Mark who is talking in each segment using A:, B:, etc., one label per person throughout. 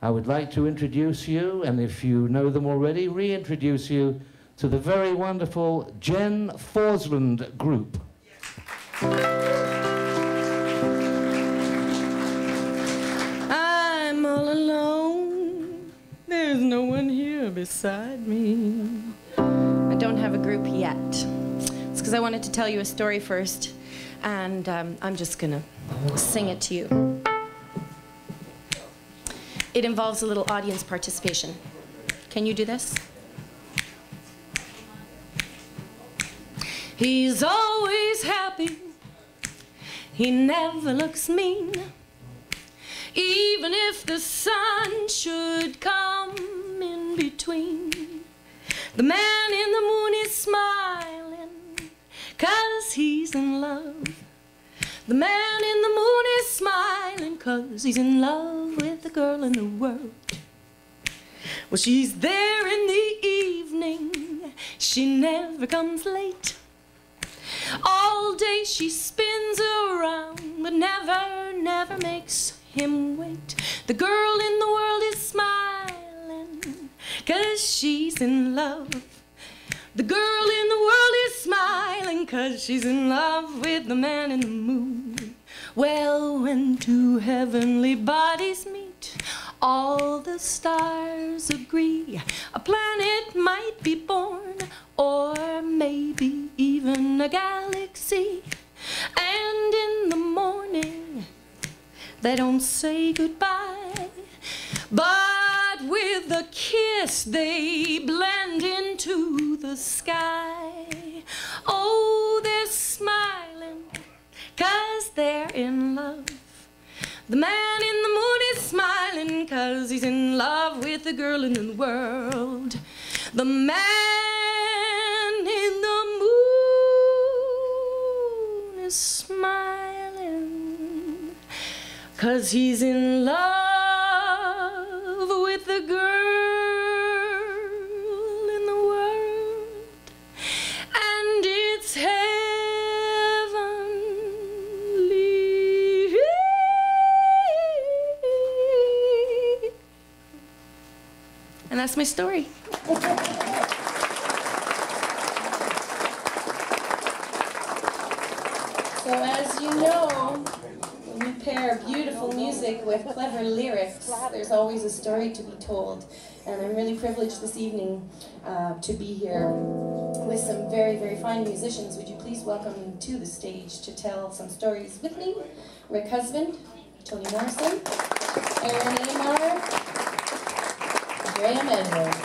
A: I would like to introduce you, and if you know them already, reintroduce you to the very wonderful Jenn Forsland group.
B: I'm all alone. There's no one here beside me. I don't have a group yet. It's because I wanted to tell you a story first, and I'm just gonna sing it to you. It involves a little audience participation. Can you do this? He's always happy. He never looks mean. Even if the sun should come in between. The man in the moon is smiling 'cause he's in love. The man in the moon is smiling 'cause he's in love with the girl in the world. Well, she's there in the evening. She never comes late. All day she spins around, but never makes him wait. The girl in the world is smiling 'cause she's in love. The girl in the world is smiling 'cause she's in love with the man in the moon. Well, when two heavenly bodies meet, all the stars agree a planet might be born, or maybe even a galaxy. And in the morning they don't say goodbye, but with a kiss they blend into the sky. Oh, they're smiling 'cause they're in love. The man in the moon is smiling 'cause he's in love with the girl in the world. The man in the moon is smiling 'cause he's in love with the girl in the world. And it's heavenly. And that's my story. So as you know, when you pair beautiful music with clever lyrics, there's always a story to be told. And I'm really privileged this evening to be here with some very, very fine musicians. Would you please welcome to the stage to tell some stories with me, Rick Husband, Tony Morrison, Aaron Amar, Grahame Edwards.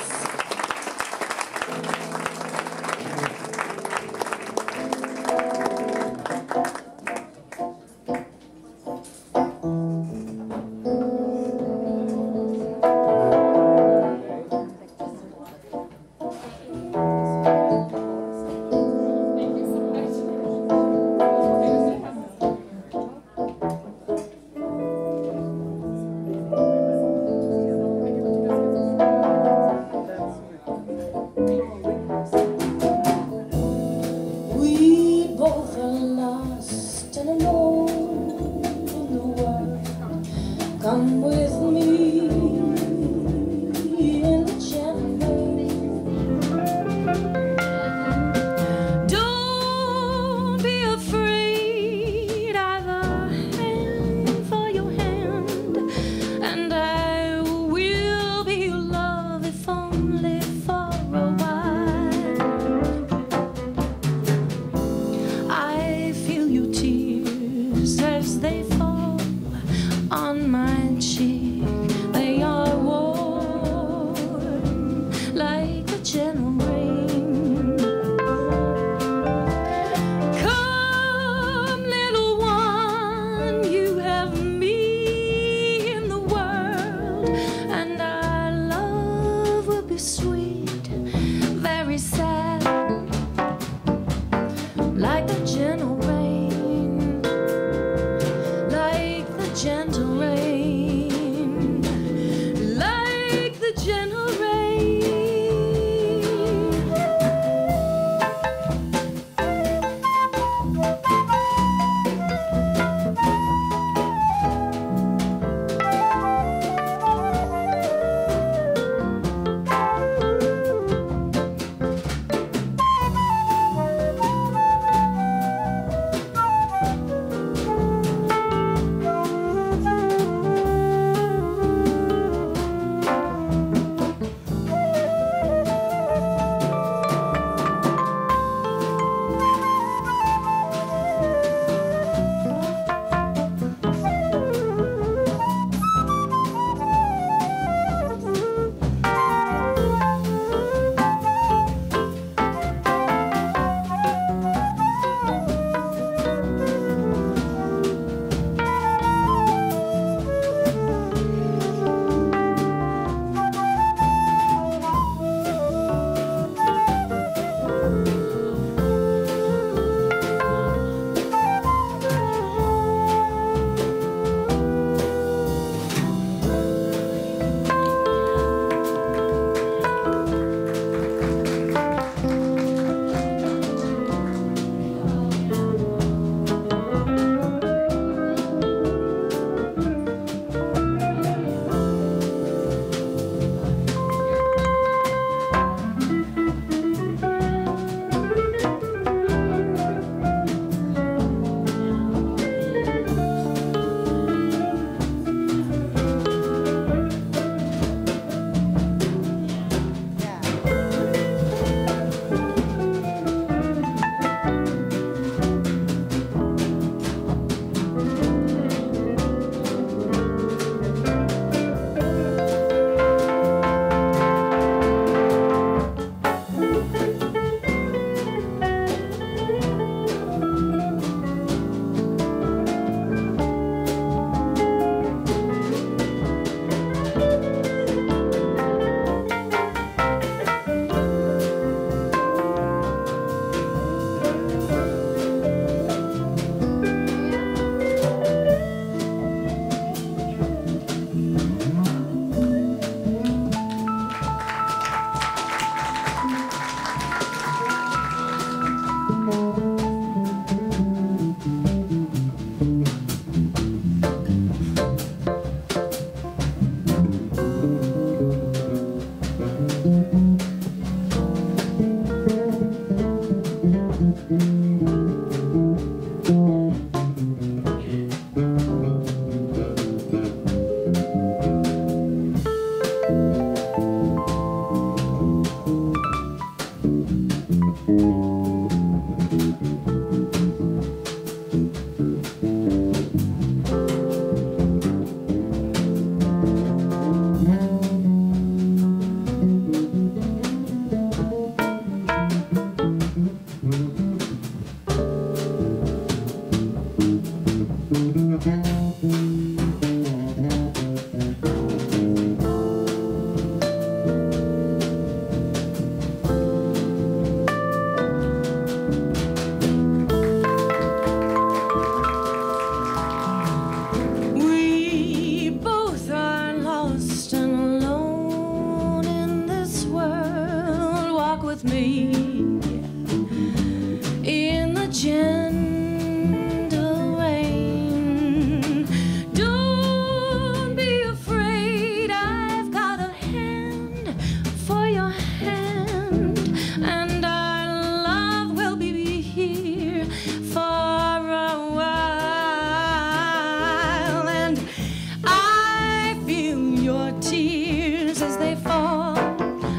B: fall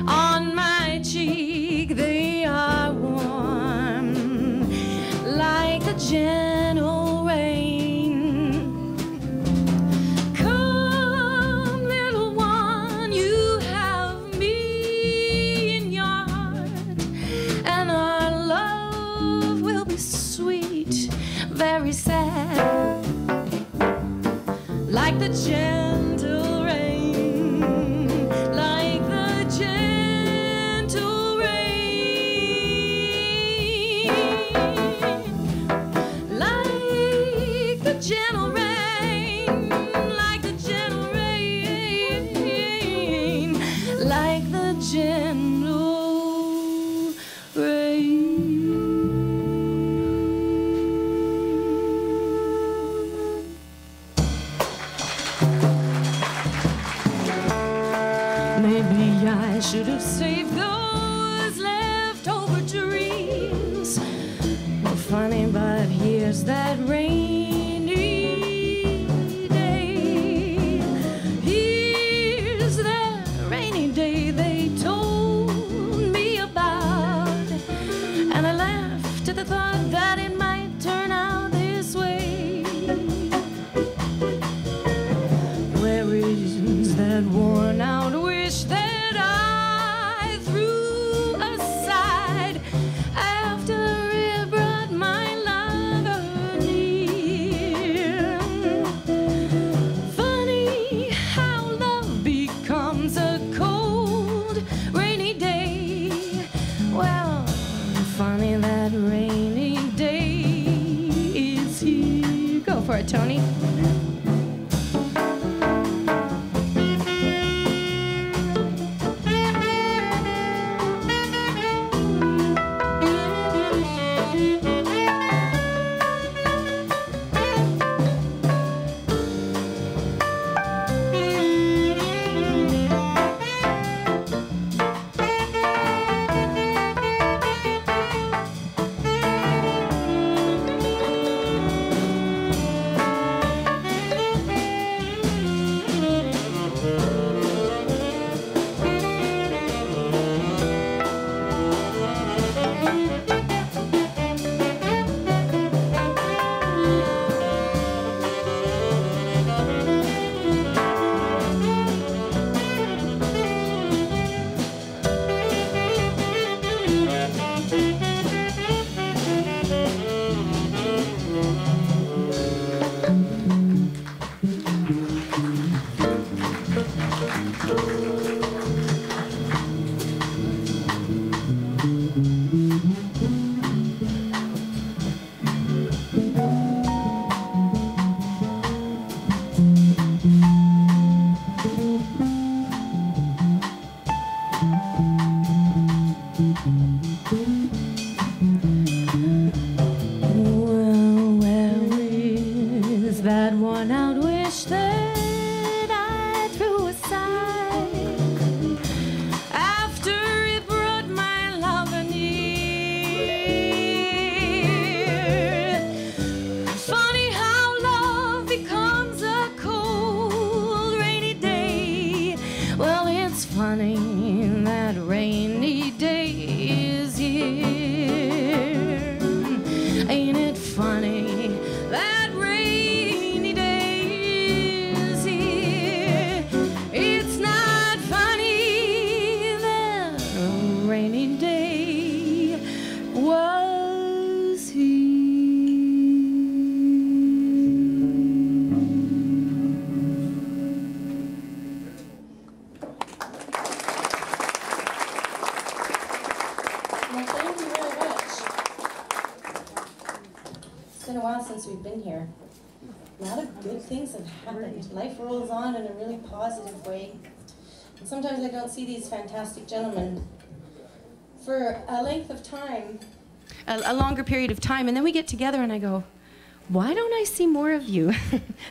B: on my cheek. They are warm like the gentle rain. Come, little one, you have me in your heart, and our love will be sweet, very sad, like the gentle rain, like the gentle rain, like the gentle rain, like the gentle rain, like the gentle rain. Maybe I should have saved those leftover dreams. Well, funny, but here's that rainy day. Here's that rainy day they told me about. And I laughed at the thought that it might turn out this way. Where is that worn out wish that I threw aside after it brought my lover near? Funny how love becomes a cold, rainy day. Well, funny that rainy day is here. Go for it, Tony. That one out wish that I threw aside after it brought my lover near. Funny how love becomes a cold, rainy day. Well, it's funny that rainy day is here. Ain't it funny that rainy day is here? It's not funny that a rainy day was here.
C: Well, thank you very much. It's been a while since we've been here. A lot of good things have happened. Life rolls on in a really positive way. And sometimes I don't see these fantastic gentlemen for a length of time,
B: A longer period of time, and then we get together and I go, why don't I see more of you?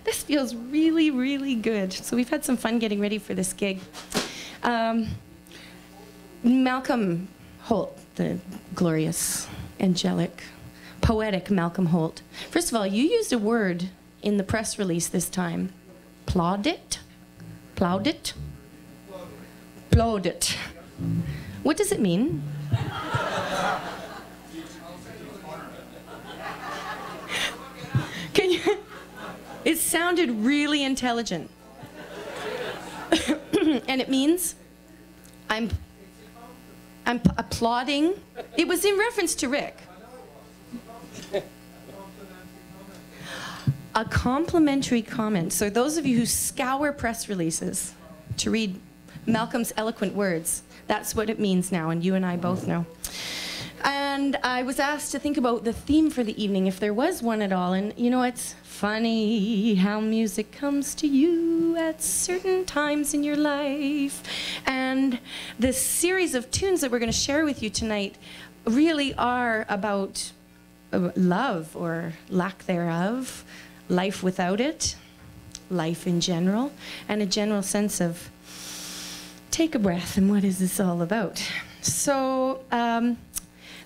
B: This feels really, really good. So we've had some fun getting ready for this gig. Malcolm Holt, the glorious, angelic, poetic Malcolm Holt. First of all, you used a word in the press release this time. Plaudit? Plaudit? applaudit. What does it mean? Can you? It sounded really intelligent. And it means I'm applauding. It was in reference to Rick. A complimentary comment. So those of you who scour press releases to read Malcolm's eloquent words, that's what it means now, and you and I both know. And I was asked to think about the theme for the evening, if there was one at all. And you know, it's funny how music comes to you at certain times in your life. And this series of tunes that we're going to share with you tonight really are about love, or lack thereof, life without it, life in general, and a general sense of take a breath and what is this all about. So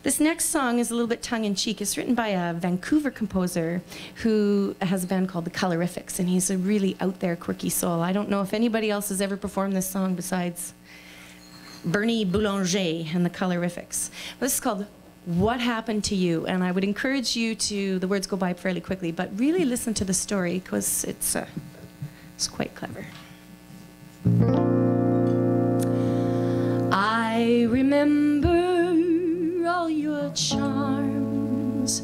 B: this next song is a little bit tongue-in-cheek. It's written by a Vancouver composer who has a band called the Colorifics, and he's a really out-there, quirky soul. I don't know if anybody else has ever performed this song besides Bernie Boulanger and the Colorifics. This is called What Happened to You? And I would encourage you to, the words go by fairly quickly, but really listen to the story, because it's quite clever. I remember all your charms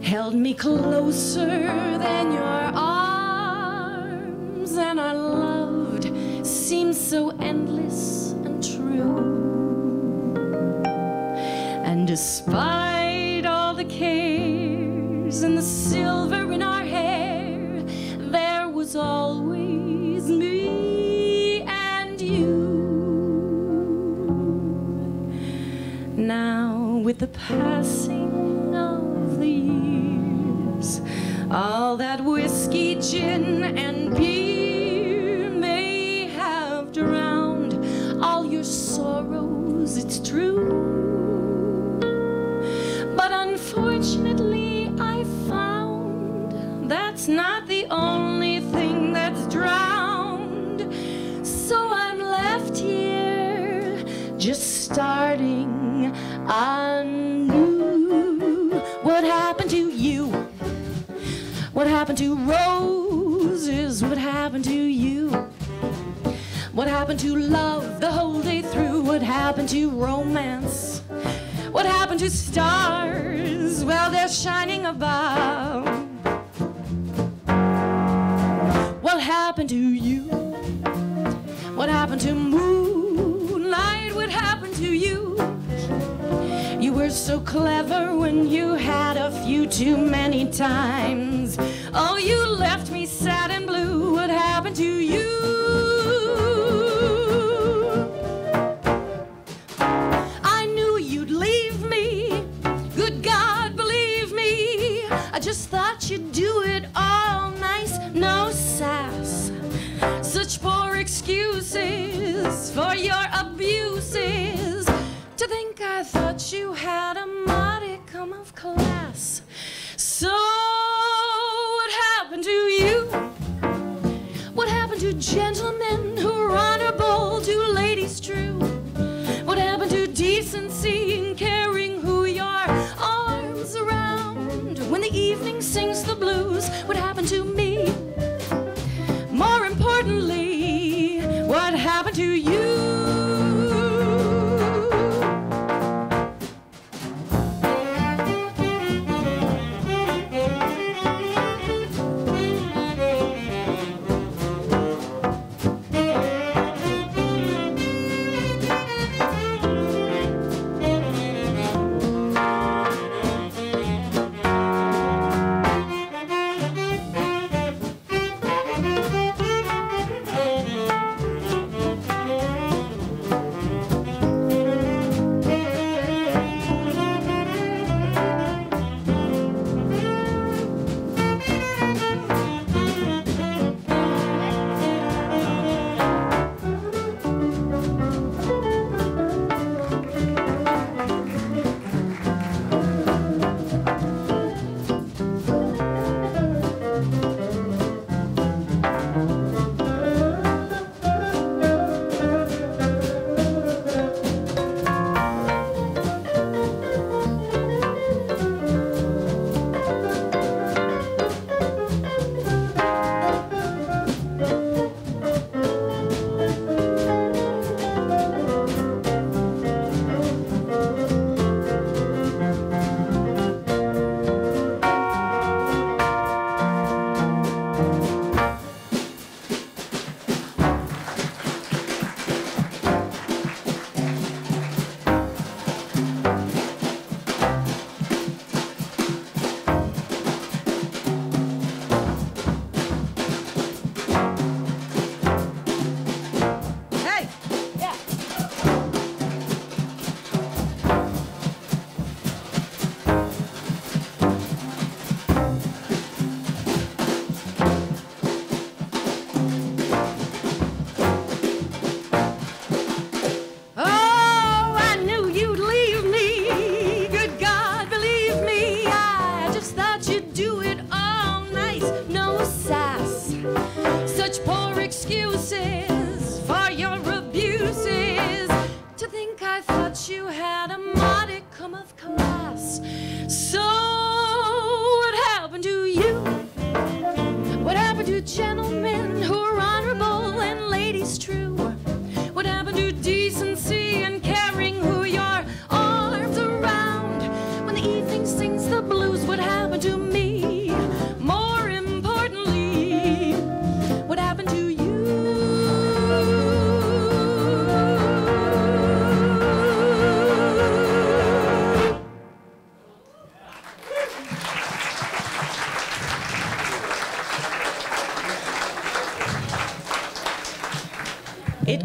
B: held me closer than your arms, and our love seemed so endless and true. And despite all the cares and the silver in our hair, there was always me and you. Now, with the passing of the years, all that whiskey, gin, and beer may have drowned all your sorrows, it's true. But unfortunately, I found that's not the only thing that's drowned. So I'm left here, just starting anew. What happened to you? What happened to roses? What happened to you? What happened to love the whole day through? What happened to romance? What happened to stars? Well, they're shining above. What happened to you? What happened to moonlight? What happened to you? You were so clever when you had a few too many times. Oh, you left me sad and blue. What happened to you? I knew you'd leave me. Good God, believe me. I just thought you'd do it all nice, no sass. Such poor excuses for your abuses. To think I thought you had a modicum of class. So what happened to you? What happened to gentlemen who are honorable, to ladies true? What happened to decency in caring who your arms around when the evening sings the blues? What happened to me? More importantly, what happened to you?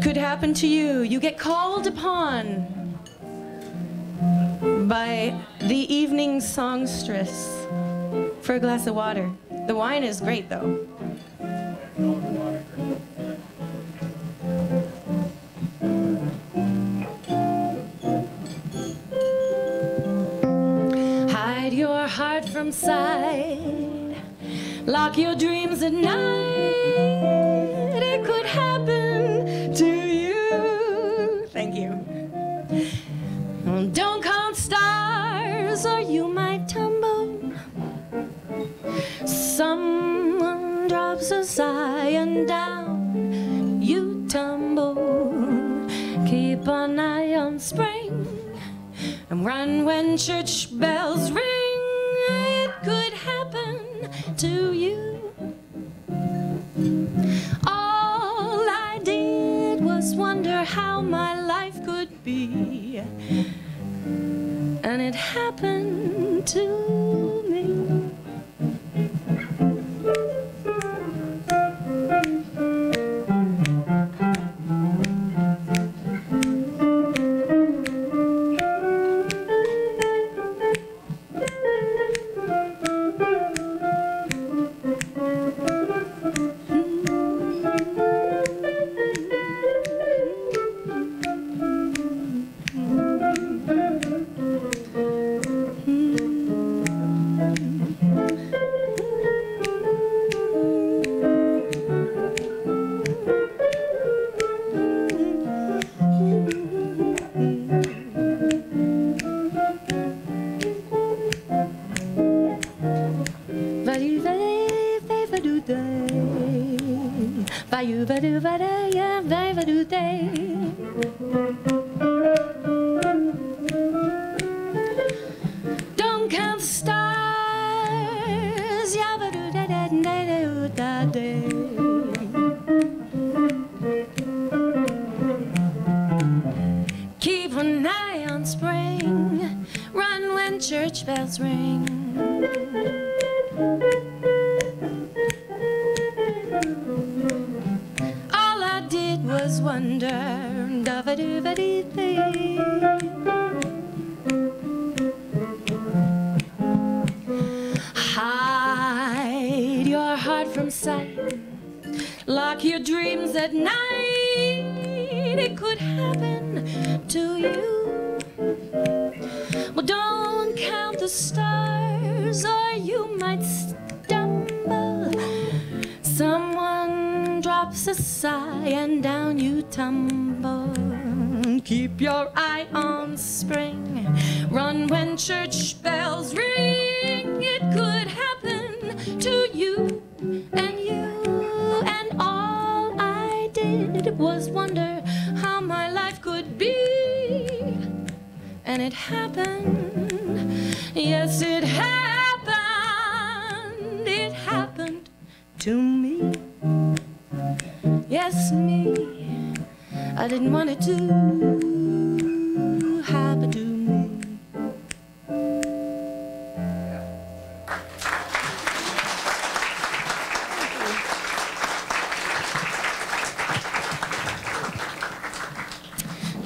B: could happen to you. You get called upon by the evening songstress for a glass of water. The wine is great, though. Hide your heart from sight. Lock your dreams at night. It could happen to you. Thank you. Don't count stars or you might tumble. Someone drops a sigh and down you tumble. Keep an eye on spring and run when church bells ring. It could happen to you. All I did was wonder how my life could be, and it happened to me. Don't count the stars. Keep an eye on spring. Run when church bells ring. All I did was wonder. Hide your heart from sight. Lock your dreams at night. It could happen to you. Well, don't count the stars or you might stumble. Someone drops a sigh and down you tumble. Keep your eye on spring. Run when church bells ring. It could happen to you and you. And all I did was wonder how my life could be. And it happened. Yes, it happened. It happened to me. Yes, me. I didn't want it to happen to me.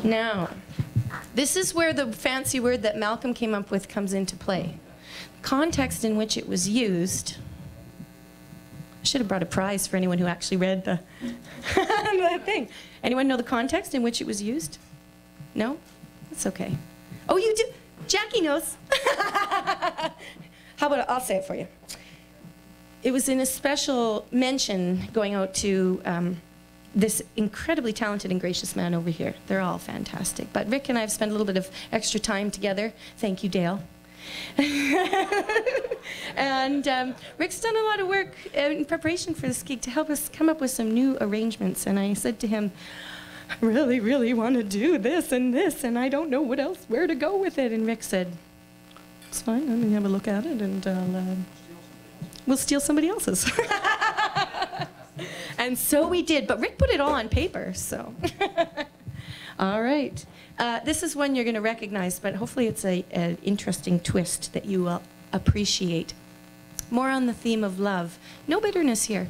B: Now, this is where the fancy word that Malcolm came up with comes into play. The context in which it was used. I should have brought a prize for anyone who actually read the thing. Anyone know the context in which it was used? No? That's okay. Oh, you do? Jackie knows. How about I'll say it for you. It was in a special mention going out to this incredibly talented and gracious man over here. They're all fantastic. But Rick and I have spent a little bit of extra time together. Thank you, Dale. And Rick's done a lot of work in preparation for this gig to help us come up with some new arrangements. And I said to him, I really, really want to do this, and I don't know what else, where to go with it. And Rick said, it's fine, let me have a look at it, and we'll steal somebody else's. And so we did, but Rick put it all on paper, so. All right. This is one you're going to recognize, but hopefully it's an interesting twist that you will appreciate. More on the theme of love. No bitterness here.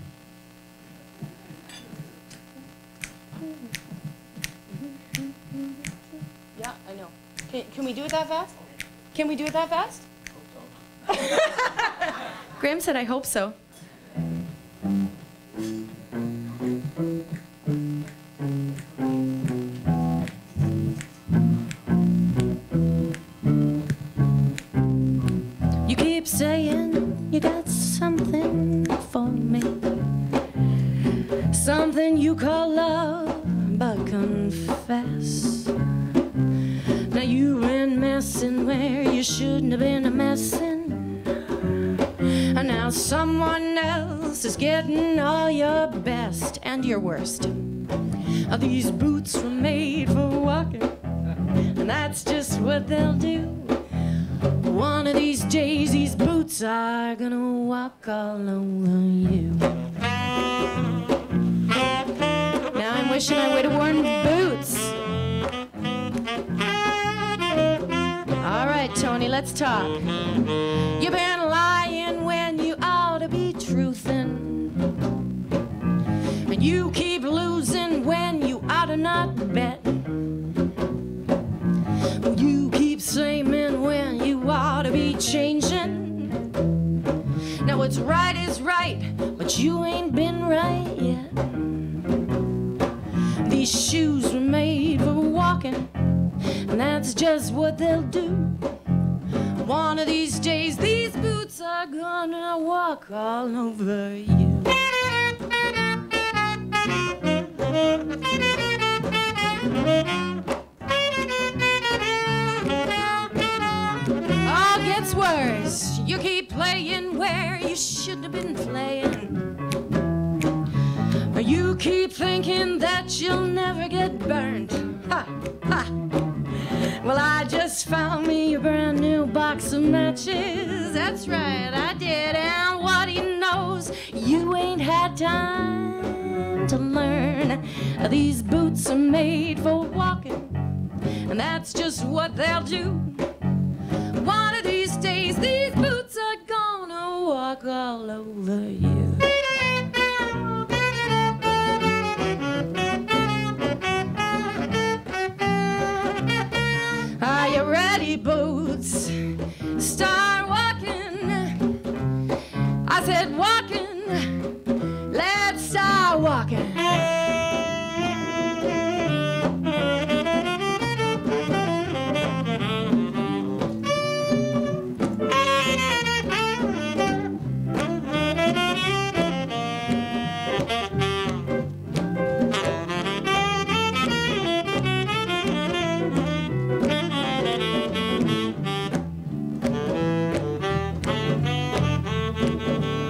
B: Can we do it that fast? Can we do it that fast? Grahame said, I hope so. You keep saying you got something for me, something you call love, but confess. Now you've been messing where you shouldn't have been messing, and now someone else is getting all your best and your worst. These boots were made for walking, and that's just what they'll do. One of these days, these boots are gonna walk all over you. Now I'm wishing I would have worn boots. All right, Tony, let's talk. You've been lying when you ought to be truthin', and you keep losing when you ought to not bet. You keep saying when you ought to be changing. Now what's right is right, but you ain't been right yet. These shoes were made for walking, and that's just what they'll do. One of these days, these boots are gonna walk all over you. All gets worse. You keep playing where you shouldn't have been playing. You keep thinking that you'll never get burned. Ha, ha. Well, I just found me a brand new box of matches. That's right, I did. And what he knows, you ain't had time to learn. These boots are made for walking, and that's just what they'll do. One of these days, these boots are gonna walk all over you. Are you ready, boots? Start walking. I said walking. Let's start walking.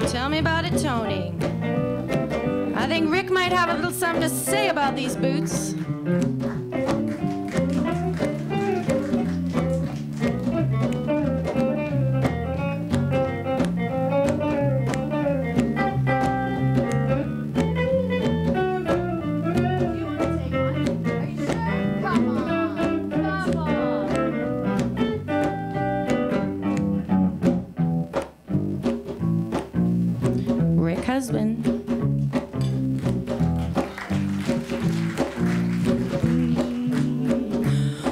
B: Tell me about it, Tony. I think Rick might have a little something to say about these boots. Husband.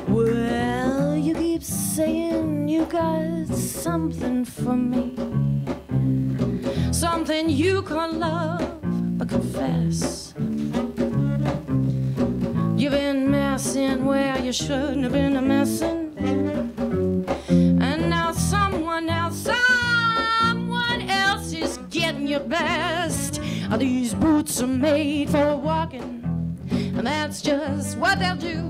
B: Well, you keep saying you got something for me, something you call love, but confess you've been messing where you shouldn't have been messing, and now someone else is getting your best. These boots are made for walking, and that's just what they'll do.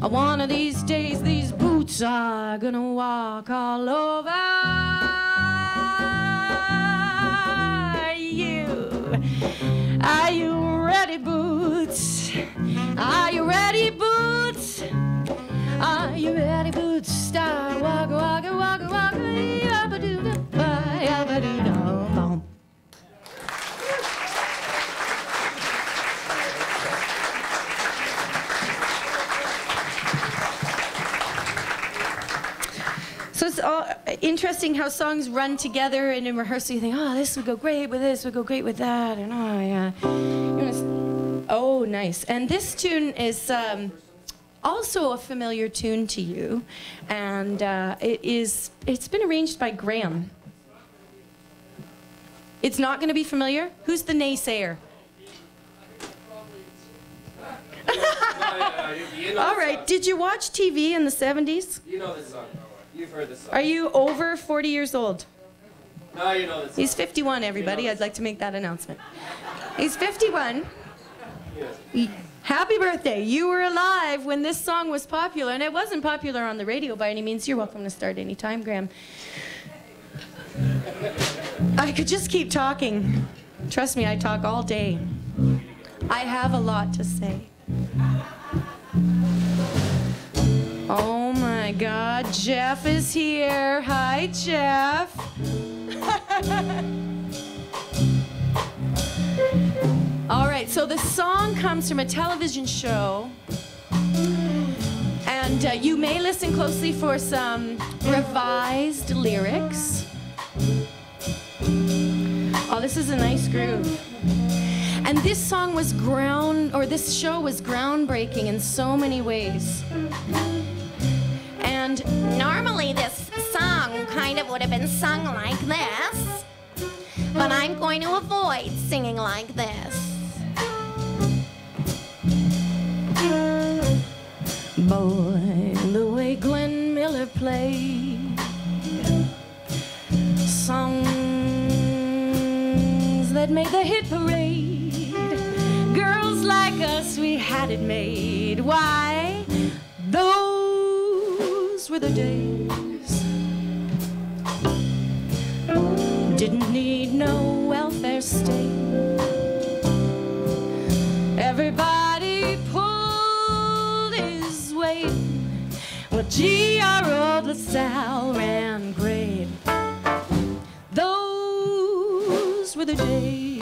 B: One of these days, these boots are gonna walk all over you. Are you ready, boots? Are you ready, boots? Are you ready, boots? Start walk, walk, walk, walk, yabba-doo-da-ba, yabba-doo-da-bum. So it's all interesting how songs run together, and in rehearsal you think, oh, this would go great with this, would go great with that, and oh, yeah. Oh, nice. And this tune is also a familiar tune to you, and it's been arranged by Grahame. It's not going to be familiar? Who's the naysayer? All right, did you watch TV in the 70s?
D: You know this song. You've heard this song.
B: Are you over 40 years old?
D: No, you know this song.
B: He's 51, everybody. I'd like to make that announcement. He's 51.
D: Yes.
B: Happy birthday. You were alive when this song was popular, and it wasn't popular on the radio by any means. You're welcome to start any time, Grahame. I could just keep talking. Trust me, I talk all day. I have a lot to say. Oh my God, Jeff is here. Hi, Jeff. All right, so the song comes from a television show, and you may listen closely for some revised lyrics. Oh, this is a nice groove. And this song was this show was groundbreaking in so many ways. And normally this song kind of would have been sung like this, but I'm going to avoid singing like this. Boy, the way Glenn Miller played songs that made the hit parade. Girls like us, we had it made. Why? Those were the days. Didn't need no welfare state. Everybody pulled his weight. Well, gee, our old LaSalle ran great. Those were the days.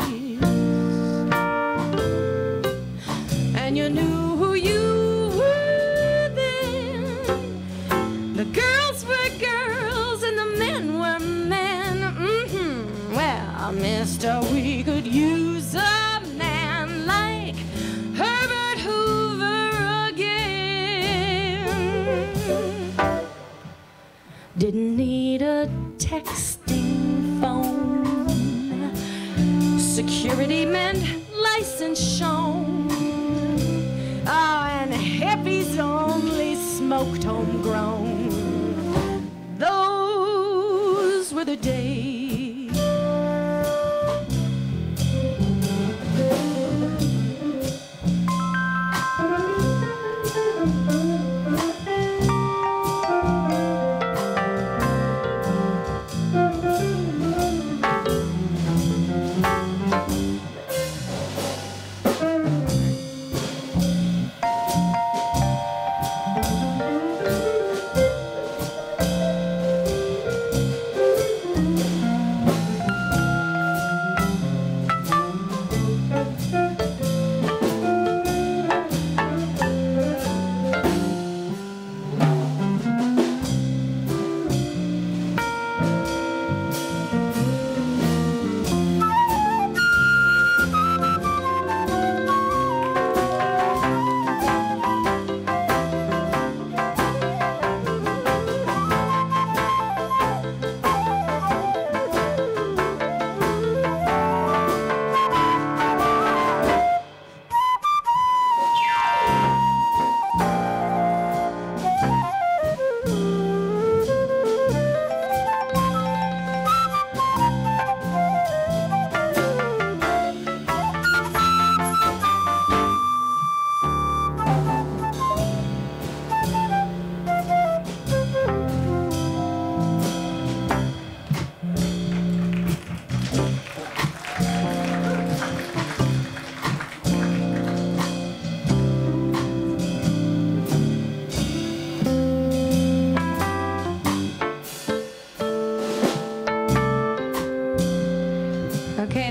B: And you knew who you were then. The girls were girls and the men were men. Well, mister, we could use a man like Herbert Hoover again. Didn't need a texting phone. Security meant license shown. Oh, and hippies only smoked homegrown. Those were the days.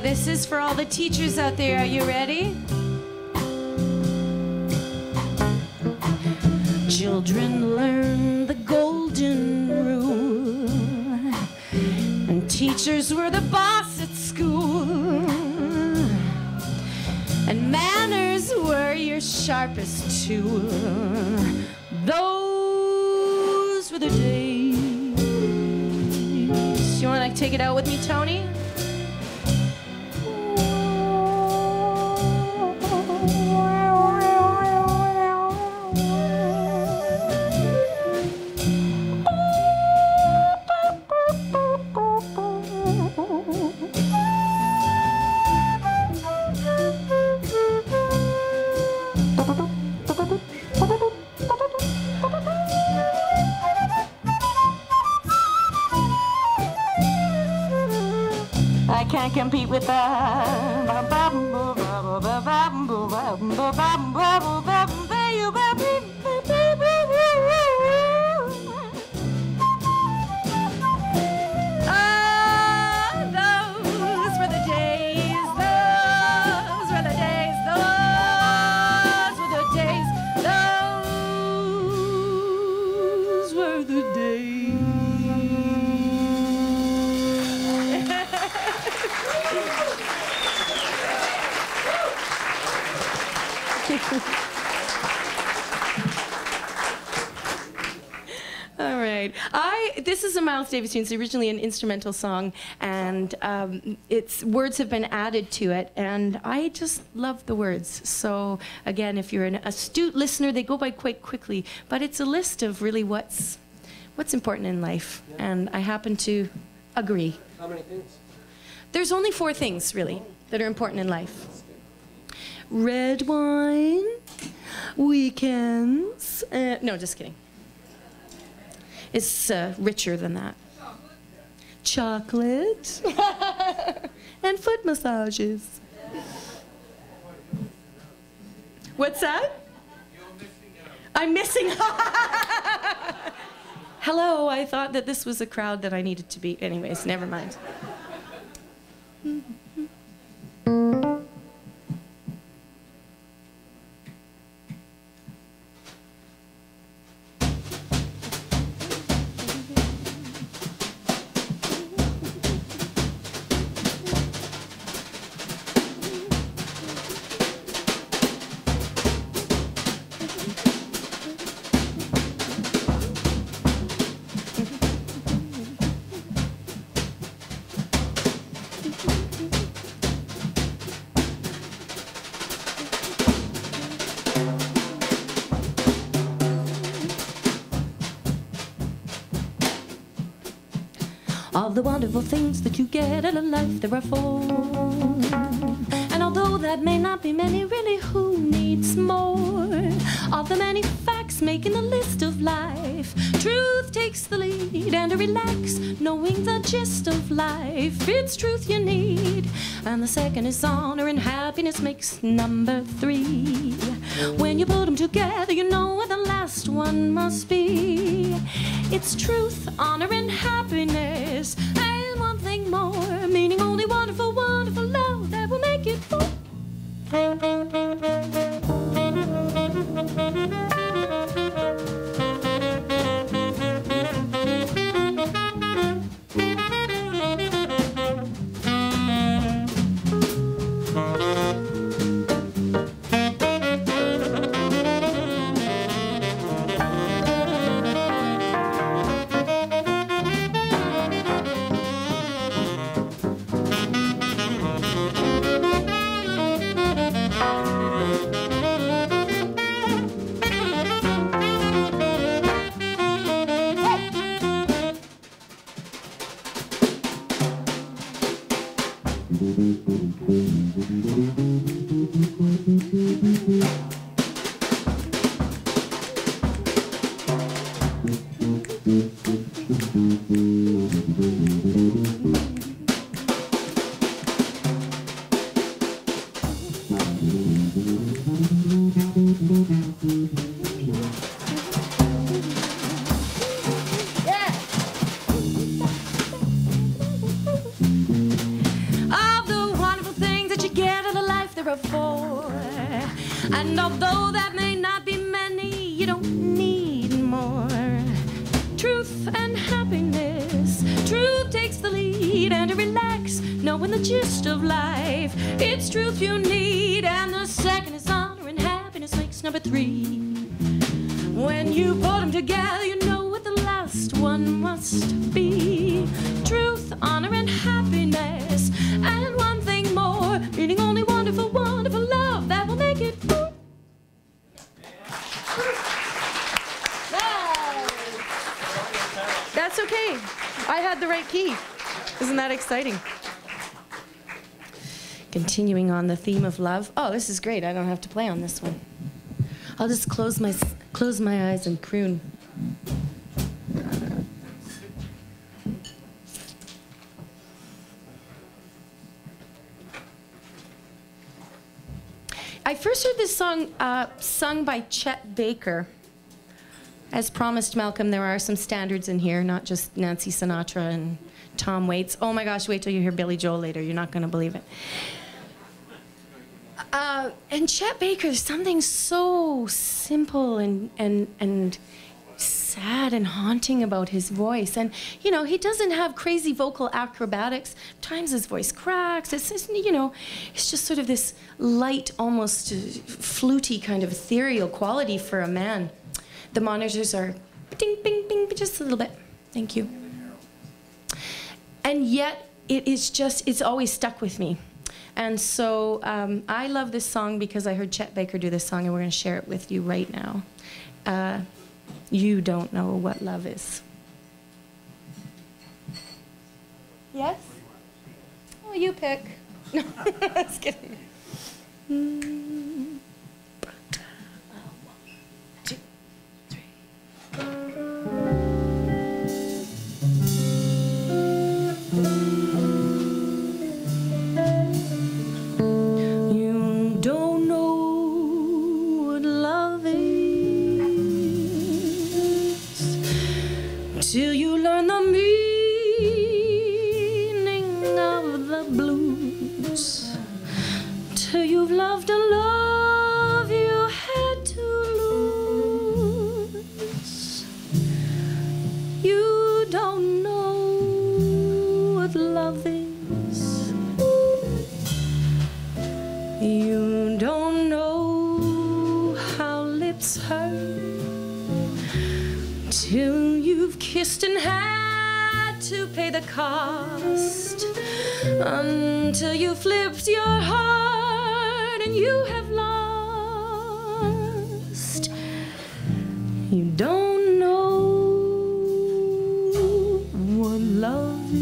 B: This is for all the teachers out there. Are you ready? Children learn the golden rule, and teachers were the boss at school, and manners were your your sharpest tool. Those were the days. You want to take it out with me, Tony? Can't compete with All right. This is a Miles Davis tune. It's originally an instrumental song, and its words have been added to it, and I just love the words. So again, if you're an astute listener, they go by quite quickly, but it's a list of really what's important in life, and I happen to agree.
D: How many things?
B: There's only 4 things, really, that are important in life. Red wine, weekends, no, just kidding. It's richer than that. Chocolate and foot massages. What's that?
D: You're missing out.
B: I'm missing out. Hello, I thought that this was a crowd that I needed to be. Anyways, never mind. All the wonderful things that you get out of life, there are 4. And although that may not be many, really, who needs more? Of the many facts making the list of life, truth takes the lead, and to relax, knowing the gist of life. It's truth you need, and the second is honor, and happiness makes number 3. When you put them together, you know what the last one must be. It's truth, honor, and happiness, and one thing more, meaning only wonderful, wonderful love that will make it full. And although that may not be many, you don't need more. Truth and happiness, truth takes the lead, and to relax, knowing the gist of life. It's truth you need, and the second is honor, and happiness verse number 3. When you put them together, you know what the last one must be. Truth, honor, and happiness, and one thing more, meaning only wonderful, wonderful love that will make it through. That's okay. I had the right key. Isn't that exciting? Continuing on the theme of love. Oh, this is great. I don't have to play on this one. I'll just close my eyes and croon. I first heard this song sung by Chet Baker. As promised, Malcolm, there are some standards in here, not just Nancy Sinatra and Tom Waits. Oh my gosh, wait till you hear Billy Joel later. You're not going to believe it. And Chet Baker, there's something so simple and sad and haunting about his voice. And, you know, he doesn't have crazy vocal acrobatics. Times his voice cracks. It's just, you know, it's just sort of this light, almost fluty kind of ethereal quality for a man. The monitors are ding, bing, bing, just a little bit. Thank you. And yet, it's always stuck with me. And so I love this song because I heard Chet Baker do this song, and we're going to share it with you right now. You don't know what love is. Yes? Oh, you pick. No, just kidding. Till you learn the meaning of the blues, till you've loved a love you had to lose. You don't know what love is. You don't know how lips hurt till you've kissed and had to pay the cost, until you flipped your heart and you have lost. You don't know what love is.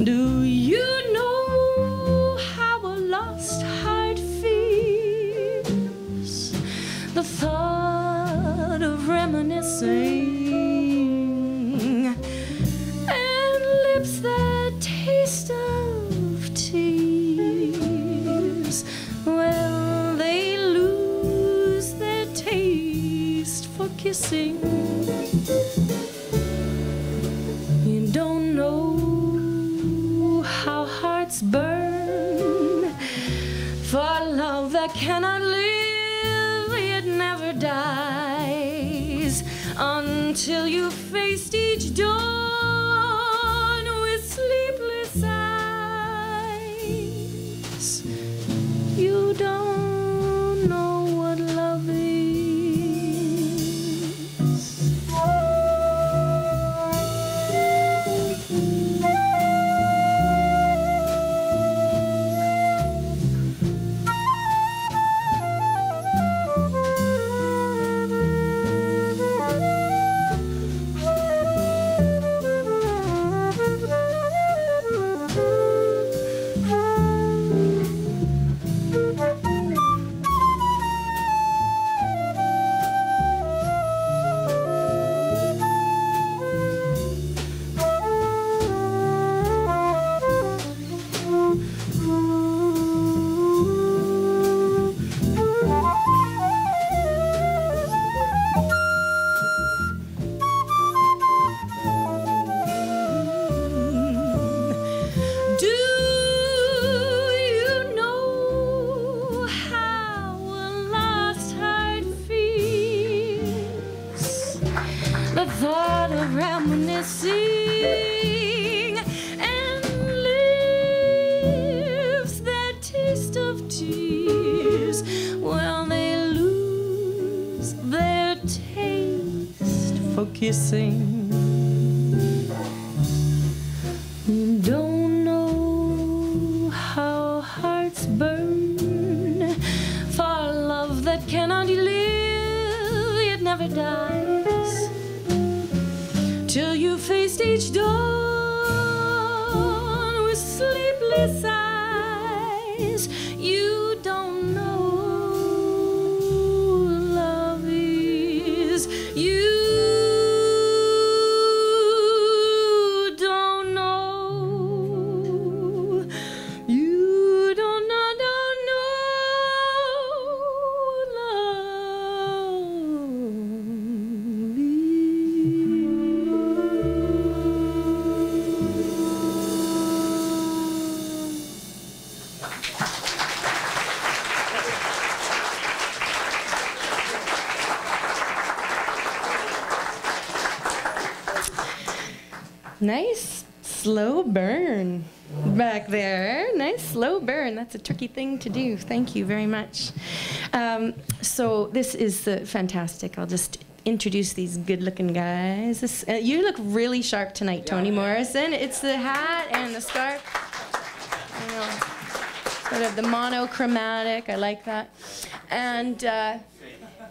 B: Do you know how a lost heart feels? The thought of reminiscing and lips that taste of tears. Well, they lose their taste for kissing. You don't know how hearts burn for love that cannot live. It never dies until you faced each dawn with sleepless eyes. You don't know what love is. The thought of reminiscing and lips that taste of tears. lose their taste for kissing. You don't know how hearts burn for love that cannot live, yet never dies, till you faced each dawn with sleepless eyes. You don't know love is. You don't know. You don't know Nice slow burn back there. Nice slow burn. That's a tricky thing to do. Thank you very much. So this is fantastic. I'll just introduce these good-looking guys. You look really sharp tonight, Tony Morrison. It's the hat and the scarf. I know, sort of the monochromatic. I like that. And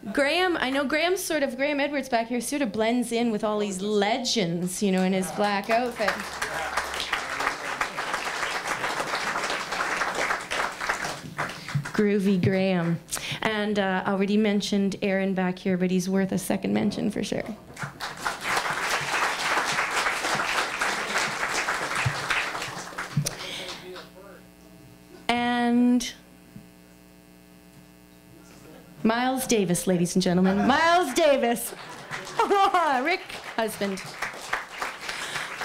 B: Grahame, I know Grahame Edwards back here sort of blends in with all these legends, you know, in his black outfit. Groovy Grahame. And I already mentioned Aaron back here, but he's worth a second mention for sure. And Miles Davis, ladies and gentlemen. Miles Davis. Rick, husband.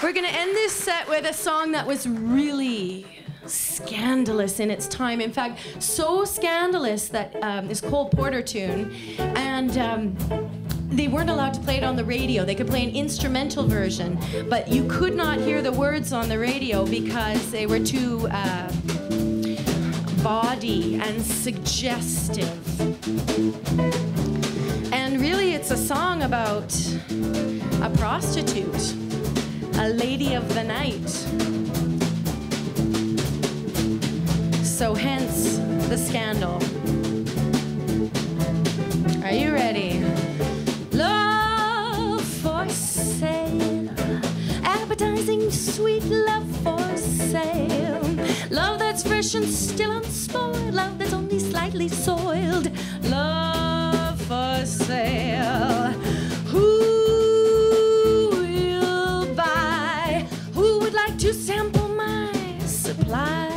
B: We're going to end this set with a song that was really scandalous in its time. In fact, so scandalous that this Cole Porter tune. And they weren't allowed to play it on the radio. They could play an instrumental version, but you could not hear the words on the radio because they were too bawdy and suggestive. And really, it's a song about a prostitute, a lady of the night. So hence the scandal. Are you ready? Love for sale, appetizing sweet love for sale. Love that's fresh and still unspoiled, love that's only slightly soiled. Love for sale. Who will buy? Who would like to sample my supply?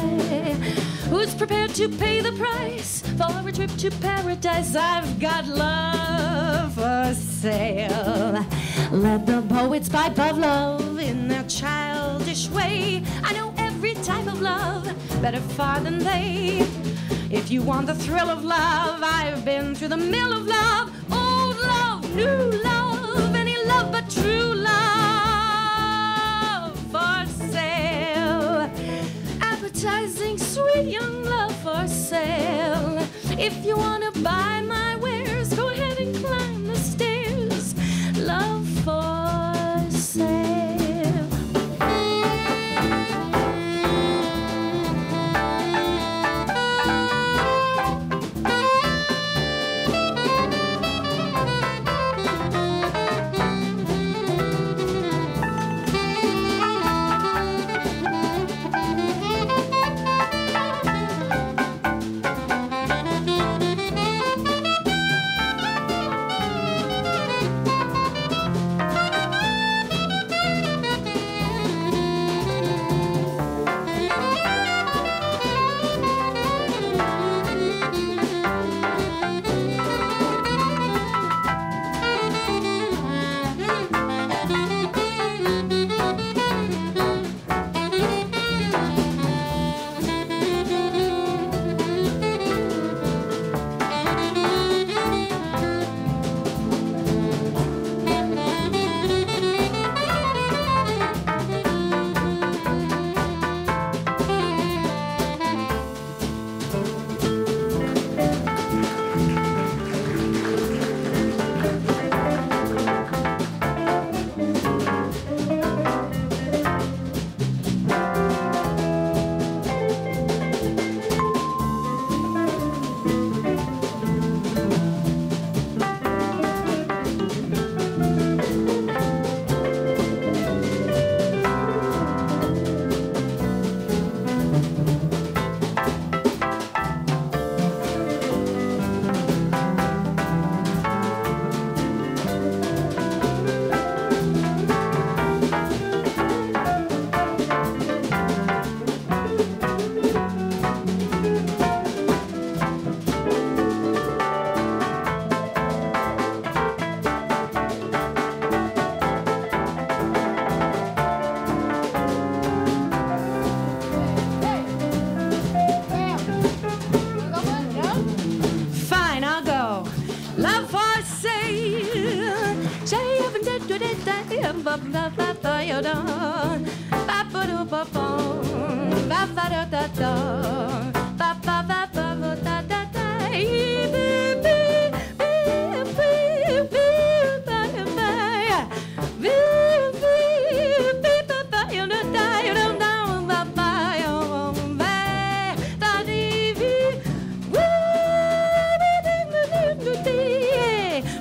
B: Who's prepared to pay the price for a trip to paradise? I've got love for sale. Let the poets pipe of love in their childish way. I know every type of love better far than they. If you want the thrill of love, I've been through the mill of love. Old love, new love, any love but true love for sale. Appetizing sweet young love for sale. If you want to buy my wares, go ahead and climb the stairs. Love for sale.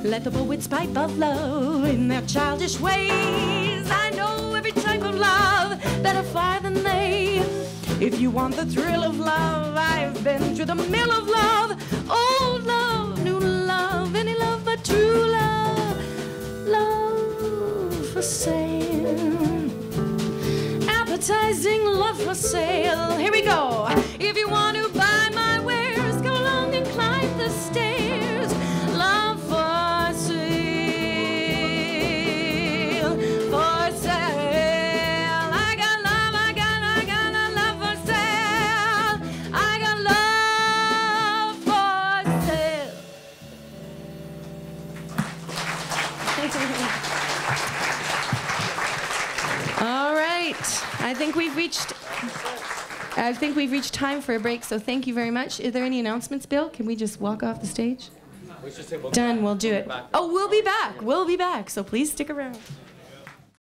B: Let the poets pipe of love in their childish ways. I know every type of love better far than they. If you want the thrill of love, I've been through the mill of love. Old love, new love, any love but true love. Love for sale. Appetizing love for sale. Here we go. If you want to buy my wares, go along and climb the stairs. Love for sale. For sale. I got love, I got a love for sale. I got love for sale. All right. I think we've reached time for a break, so thank you very much. Is there any announcements, Bill? Can we just walk off the stage?
D: We should say we'll
B: Done, we'll do it.
D: back.
B: Oh, we'll be back. We'll be back, so please stick around.